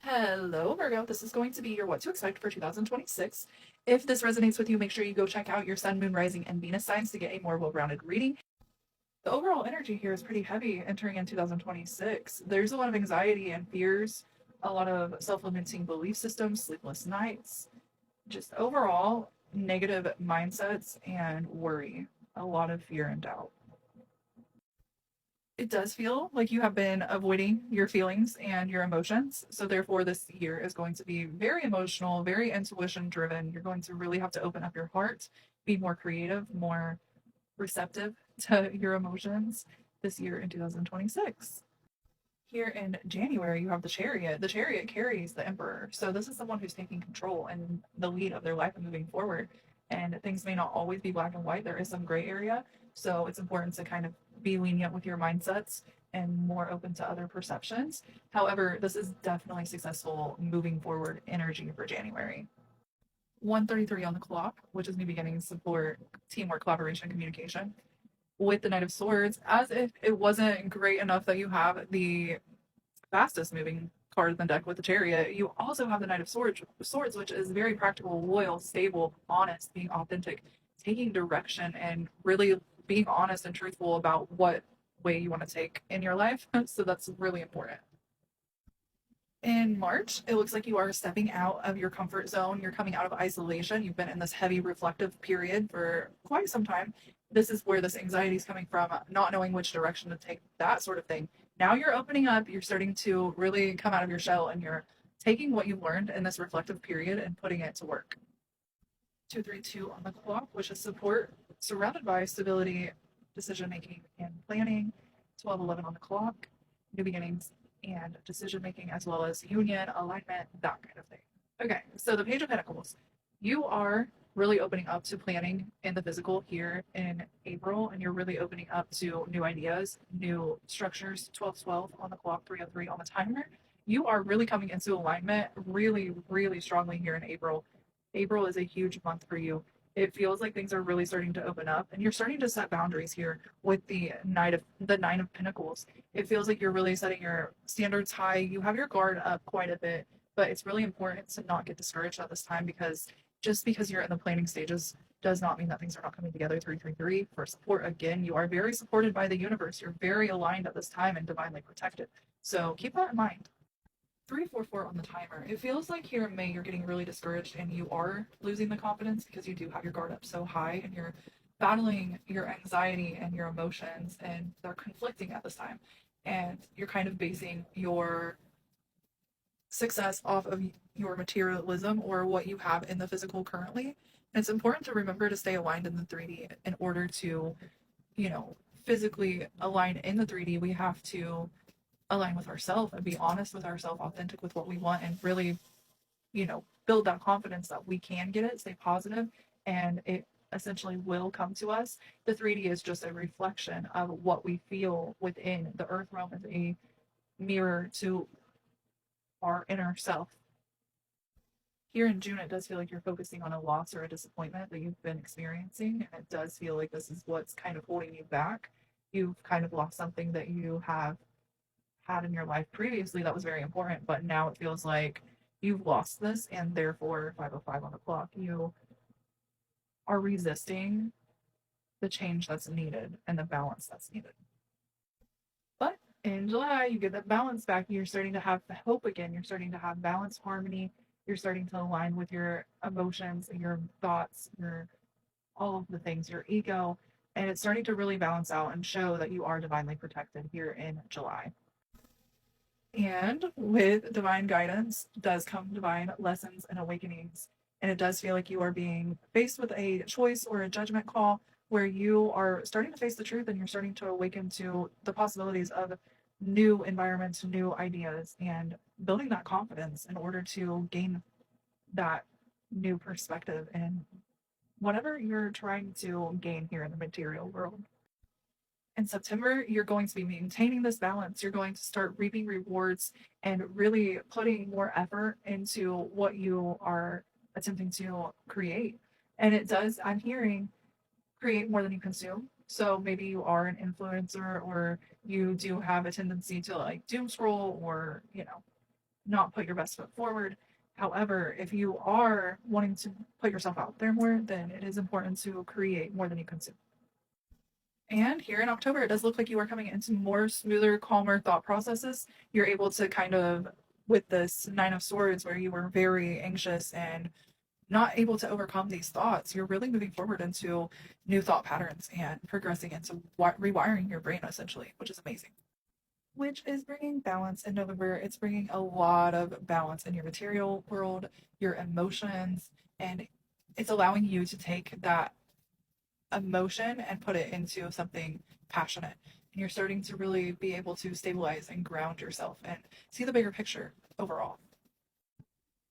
Hello, Virgo. This is going to be your what to expect for 2026. If this resonates with you, make sure you go check out your Sun, Moon, Rising, and Venus signs to get a more well rounded reading. The overall energy here is pretty heavy entering in 2026. There's a lot of anxiety and fears, a lot of self limiting belief systems, sleepless nights, just overall negative mindsets and worry, a lot of fear and doubt. It does feel like you have been avoiding your feelings and your emotions. So, therefore, this year is going to be very emotional, very intuition driven. You're going to really have to open up your heart, be more creative, more receptive to your emotions this year in 2026. Here in January, you have the Chariot. The Chariot carries the Emperor. So, this is someone who's taking control and the lead of their life and moving forward. And things may not always be black and white, there is some gray area. So, it's important to kind of be lenient with your mindsets and more open to other perceptions. However, this is definitely successful moving forward energy for January. 1:33 on the clock, which is new beginnings, support, teamwork, collaboration, communication. With the Knight of Swords, as if it wasn't great enough that you have the fastest moving card in the deck with the Chariot, you also have the Knight of Swords, which is very practical, loyal, stable, honest, being authentic, taking direction, and really being honest and truthful about what way you want to take in your life. So that's really important. In March, it looks like you are stepping out of your comfort zone. You're coming out of isolation. You've been in this heavy reflective period for quite some time. This is where this anxiety is coming from, not knowing which direction to take, that sort of thing. Now you're opening up, you're starting to really come out of your shell, and you're taking what you've learned in this reflective period and putting it to work. 232 on the clock, which is support surrounded by stability, decision making, and planning. 1211 on the clock, new beginnings and decision making, as well as union, alignment, that kind of thing. Okay, so the Page of Pentacles. You are really opening up to planning in the physical here in April, and you're really opening up to new ideas, new structures. 1212 on the clock, 303 on the timer. You are really coming into alignment really, really strongly here in April. April is a huge month for you. It feels like things are really starting to open up, and you're starting to set boundaries here with the Nine of Pentacles. It feels like you're really setting your standards high. You have your guard up quite a bit, but it's really important to not get discouraged at this time, because just because you're in the planning stages does not mean that things are not coming together. 333 for support. Again, you are very supported by the universe. You're very aligned at this time and divinely protected. So keep that in mind. 344 on the timer. It feels like here in May you're getting really discouraged and you are losing the confidence because you do have your guard up so high and you're battling your anxiety and your emotions, and they're conflicting at this time. And you're kind of basing your success off of your materialism or what you have in the physical currently. And it's important to remember to stay aligned in the 3D in order to, you know, physically align in the 3D. We have to align with ourselves and be honest with ourselves, authentic with what we want, and really, build that confidence that we can get it, stay positive, and it essentially will come to us. The 3D is just a reflection of what we feel within. The earth realm is a mirror to our inner self. Here in June, it does feel like you're focusing on a loss or a disappointment that you've been experiencing, and it does feel like this is what's kind of holding you back. You've kind of lost something that you have had in your life previously that was very important, but now it feels like you've lost this, and therefore 505 on the clock, you are resisting the change that's needed and the balance that's needed. But in July, you get that balance back. You're starting to have hope again. You're starting to have balance, harmony. You're starting to align with your emotions and your thoughts, your all of the things, your ego, and it's starting to really balance out and show that you are divinely protected here in July. And with divine guidance does come divine lessons and awakenings. And it does feel like you are being faced with a choice or a judgment call where you are starting to face the truth and you're starting to awaken to the possibilities of new environments, new ideas, and building that confidence in order to gain that new perspective and whatever you're trying to gain here in the material world. In September, you're going to be maintaining this balance. You're going to start reaping rewards and really putting more effort into what you are attempting to create. And it does, I'm hearing, create more than you consume. So maybe you are an influencer, or you do have a tendency to like doom scroll, or, not put your best foot forward. However, if you are wanting to put yourself out there more, then it is important to create more than you consume. And here in October, it does look like you are coming into more smoother, calmer thought processes. You're able to kind of, with this Nine of Swords, where you were very anxious and not able to overcome these thoughts, you're really moving forward into new thought patterns and progressing into rewiring your brain, essentially, which is amazing. Which is bringing balance in November. It's bringing a lot of balance in your material world, your emotions, and it's allowing you to take that emotion and put it into something passionate. And you're starting to really be able to stabilize and ground yourself and see the bigger picture overall.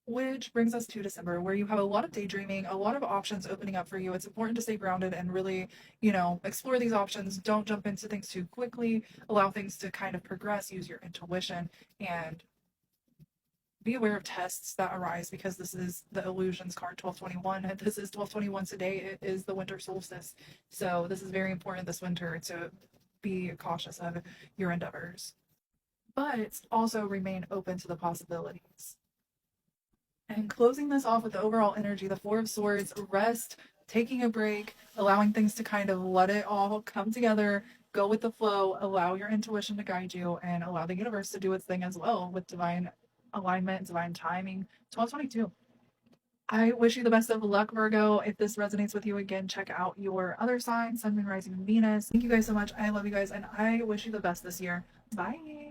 Which brings us to December, where you have a lot of daydreaming, a lot of options opening up for you. It's important to stay grounded and really, explore these options. Don't jump into things too quickly. Allow things to kind of progress. Use your intuition and be aware of tests that arise, because this is the illusions card 1221. This is 1221 today. It is the winter solstice. So this is very important this winter to be cautious of your endeavors, but also remain open to the possibilities. And closing this off with the overall energy, the Four of Swords, rest, taking a break, allowing things to kind of let it all come together, go with the flow, allow your intuition to guide you, and allow the universe to do its thing as well with divine alignment, divine timing. 1222. I wish you the best of luck, Virgo. If this resonates with you, again, check out your other sign, Sun, Moon, Rising, and Venus. Thank you guys so much. I love you guys, and I wish you the best this year. Bye.